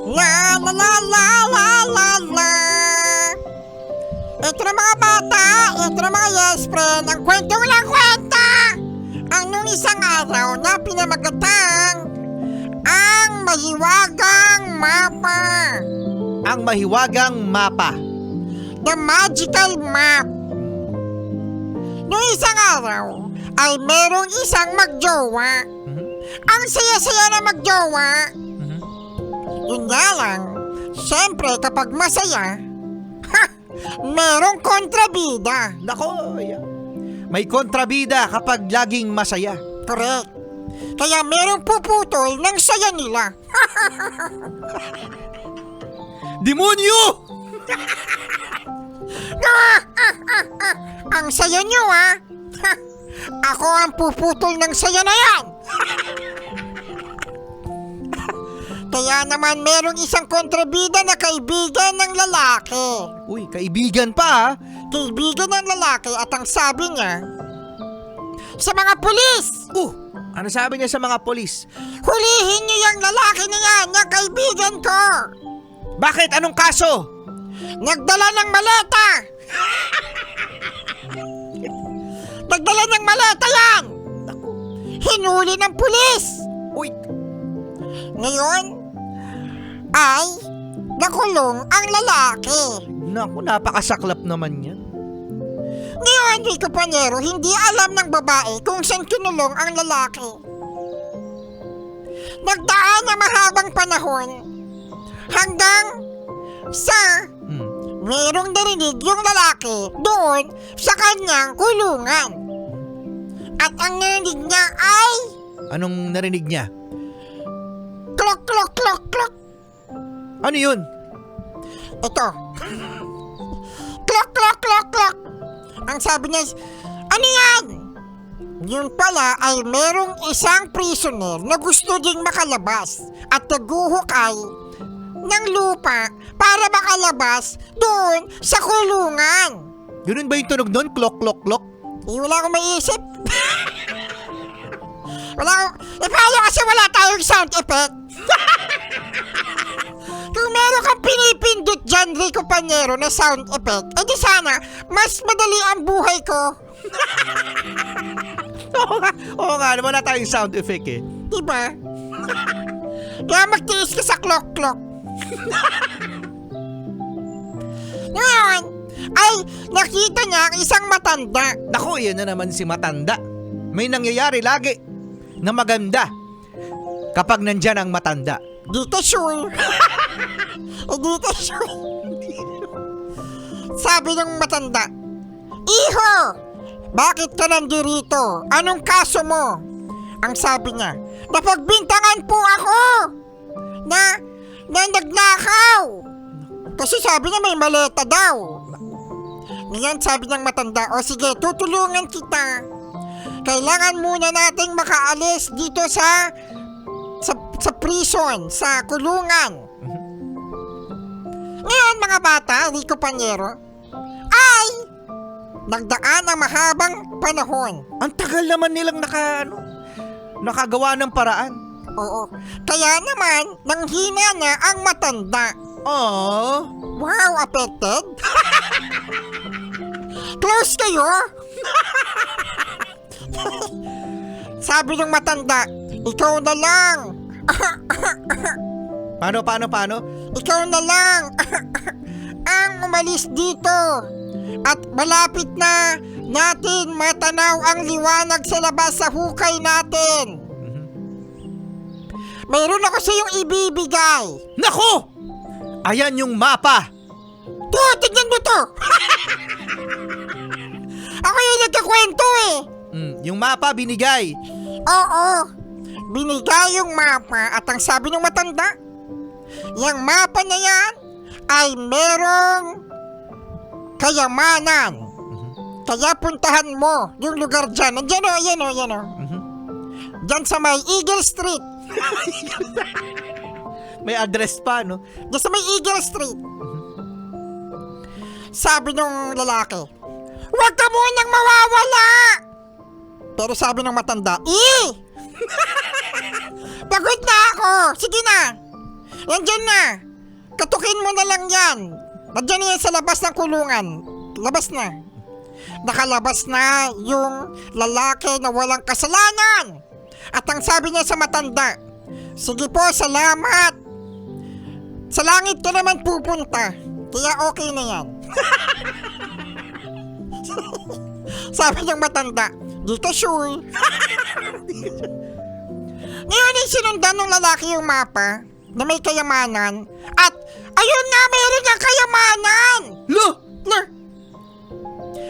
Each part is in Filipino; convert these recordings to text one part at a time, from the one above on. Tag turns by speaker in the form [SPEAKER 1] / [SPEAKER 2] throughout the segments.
[SPEAKER 1] La la la la la la la. Ito na mga bata, ito na mga yes friend, ang kwentong lang kwenta. Ang nung isang araw na pinamagatang ang mahiwagang mapa.
[SPEAKER 2] Ang mahiwagang mapa.
[SPEAKER 1] The magical map. Noong isang araw ay merong isang magjowa. Ang saya-saya na magjowa. Yun nga lang, siyempre kapag masaya, merong kontrabida.
[SPEAKER 2] Nako, may kontrabida kapag laging masaya.
[SPEAKER 1] Correct. Kaya merong puputol ng saya nila.
[SPEAKER 2] Demonyo!
[SPEAKER 1] Ang saya nyo ha? Ako ang puputol ng saya na yan. Kaya naman merong isang kontrabida na kaibigan ng lalaki.
[SPEAKER 2] Uy, kaibigan pa ha?
[SPEAKER 1] Kaibigan ng lalaki at ang sabi niya sa mga pulis,
[SPEAKER 2] Ano sabi niya sa mga polis?
[SPEAKER 1] hulihin niyo yung lalaki na yan, yung kaibigan ko.
[SPEAKER 2] Bakit? Anong kaso?
[SPEAKER 1] Nagdala ng maleta. Nagdala ng maleta yan. Hinuli ng pulis.
[SPEAKER 2] Uy,
[SPEAKER 1] Ngayon ay nakulong ang lalaki.
[SPEAKER 2] naku, napakasaklap naman yan.
[SPEAKER 1] Ngayon, Rico Panero, hindi alam ng babae kung saan kinulong ang lalaki. Nagdaan na mahabang panahon hanggang sa merong narinig yung lalaki doon sa kanyang kulungan. At ang narinig niya ay
[SPEAKER 2] Anong narinig niya?
[SPEAKER 1] klok, klok, klok, klok.
[SPEAKER 2] Ano yun?
[SPEAKER 1] Ito. Klok, klok, klok, klok. Ang sabi niya, ano yan? Yun pala ay merong isang prisoner na gusto ding makalabas at naguhukay ng lupa para makalabas doon sa kulungan.
[SPEAKER 2] Ganun ba yung tunog doon? Klok, klok, klok?
[SPEAKER 1] Wala akong maiisip. Paano kasi wala tayong sound effect? Kung meron kang pinipindot dyan, Rico Panero, na sound effect, edi sana, mas madali ang buhay ko.
[SPEAKER 2] Oo nga, wala tayong sound effect eh.
[SPEAKER 1] Diba? Kaya magtiis ka sa klok-klok. Ngayon, ay nakita niya ang isang matanda.
[SPEAKER 2] Naku, yan na naman si matanda. May nangyayari lagi na maganda kapag nandyan ang matanda.
[SPEAKER 1] Di ka sure. Di ka sure. Sabi ng matanda, Iho, bakit ka nandito? Anong kaso mo? Ang sabi niya, napagbintangan po ako na nagnakaw. Kasi sabi niya may maleta daw. Ngayon sabi ng matanda, o sige, tutulungan kita. Kailangan muna nating makaalis dito sa prison, sa kulungan. Ngayon mga bata, Rico Panero, ay nagdaan ang mahabang panahon.
[SPEAKER 2] Ang tagal naman nilang nakagawa ng paraan.
[SPEAKER 1] Oo. Kaya naman, nanghina na ang matanda.
[SPEAKER 2] Oh,
[SPEAKER 1] Wow, affected? Close kayo? Sabi ng matanda, ikaw na lang.
[SPEAKER 2] paano?
[SPEAKER 1] Ikaw na lang ang umalis dito. At malapit na natin matanaw ang liwanag sa labas sa hukay natin. Mayroon ako sa iyong ibibigay.
[SPEAKER 2] Naku! Ayan yung mapa.
[SPEAKER 1] Tignan mo to. Ako yung nagkakwento eh.
[SPEAKER 2] Yung mapa binigay.
[SPEAKER 1] Oo, binigay yung mapa at ang sabi ng matanda, yung mapa na yan ay merong kayamanan. Kaya puntahan mo yung lugar dyan. Nandiyan o, yan o. Dyan sa may Eagle Street.
[SPEAKER 2] May address pa, no?
[SPEAKER 1] Dyan sa may Eagle Street. Sabi ng lalaki, huwag ka munang mawawala! Pero sabi ng matanda, pagod na ako! Sige na! Nandyan na. Katukin mo na lang yan. Nandyan na yan sa labas ng kulungan. Labas na. Nakalabas na yung lalaki na walang kasalanan. At ang sabi niya sa matanda, sige po, salamat. Sa langit ka naman pupunta. Kaya okay na yan. Sabi ng matanda, di ka sure. Ngayon ay sinundan ng lalaki yung mapa na may kayamanan. At ayun na, mayroon niyang kayamanan.
[SPEAKER 2] Lo!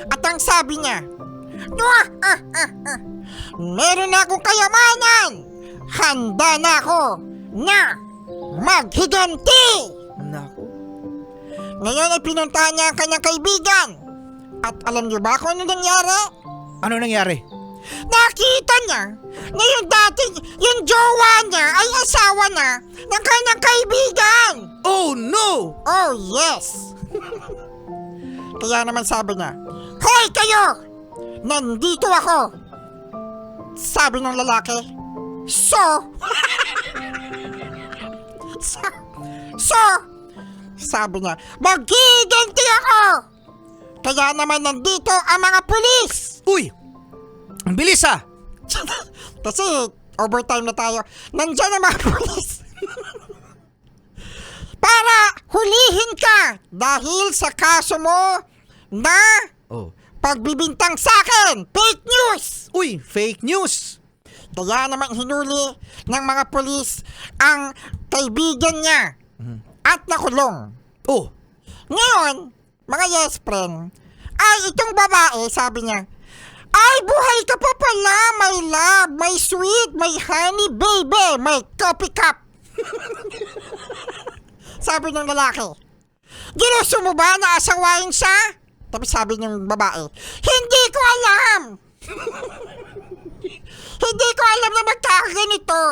[SPEAKER 1] At ang sabi niya, meron na akong kayamanan. Handa na ako na maghiganti.
[SPEAKER 2] Nako.
[SPEAKER 1] Ngayon ay pinuntahan niya ang kanyang kaibigan. At alam niyo ba kung ano nangyari?
[SPEAKER 2] Ano nangyari?
[SPEAKER 1] Nakita niya na yung dating, yung jowa niya ay asawa na ng kanyang kaibigan.
[SPEAKER 2] Oh no!
[SPEAKER 1] Oh yes. Kaya naman sabi niya, hoy kayo! Nandito ako! Sabi ng lalaki, so, sabi niya, maghiganti ako! Kaya naman nandito ang mga pulis!
[SPEAKER 2] Uy! Ang bilis ah!
[SPEAKER 1] Kasi overtime na tayo. Nandiyan ang mga pulis. Para hulihin ka dahil sa kaso mo na
[SPEAKER 2] Oh.
[SPEAKER 1] pagbibintang sa akin. Fake news!
[SPEAKER 2] Uy! Fake news!
[SPEAKER 1] Kaya naman hinuli ng mga pulis ang kaibigan niya at nakulong.
[SPEAKER 2] Oh!
[SPEAKER 1] Ngayon, mga yes friend, ay itong babae, sabi niya, ay buhay ka pa pala, my love, my sweet, my honey baby, my coffee cup. Sabi ng lalaki, ginusto mo ba na asawain siya? Tapos sabi ng babae, hindi ko alam. Hindi ko alam na magkakaganito.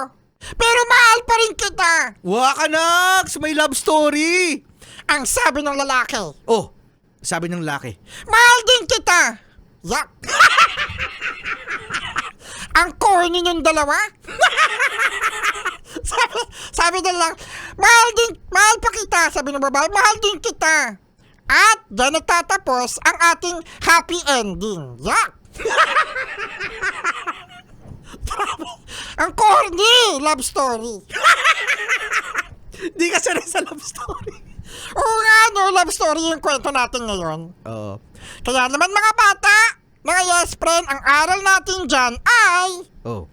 [SPEAKER 1] Pero mahal pa rin kita.
[SPEAKER 2] Wakanak! May love story!
[SPEAKER 1] Ang sabi ng lalaki,
[SPEAKER 2] Oh! Sabi ng lalaki.
[SPEAKER 1] mahal din kita. Yak. Ang corny ng dalawa. sabi ng lalaki, mahal pa kita. Sabi ng babae, mahal din kita. At dyan nagtatapos ang ating happy ending. Yak. Ang corny love story.
[SPEAKER 2] Di ka sanay sa love story.
[SPEAKER 1] Oo nga, no, love story yung kwento natin ngayon.
[SPEAKER 2] Oo.
[SPEAKER 1] Kaya naman mga bata, mga yes friend, ang aral natin dyan ay...
[SPEAKER 2] Oh.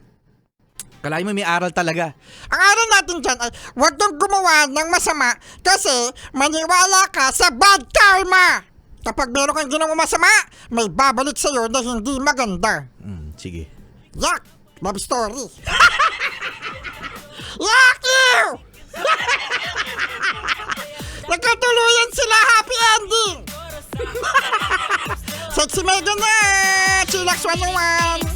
[SPEAKER 2] Kalahin mo may aral talaga.
[SPEAKER 1] Ang aral natin dyan ay huwag nang gumawa ng masama kasi maniwala ka sa bad karma. Kapag meron kang ginawang masama, may babalik sa'yo na hindi maganda.
[SPEAKER 2] Sige.
[SPEAKER 1] Yak! Love story. Yak you! Nagkatuluyan sila, happy ending! Sexy Megan na! Chillax 101!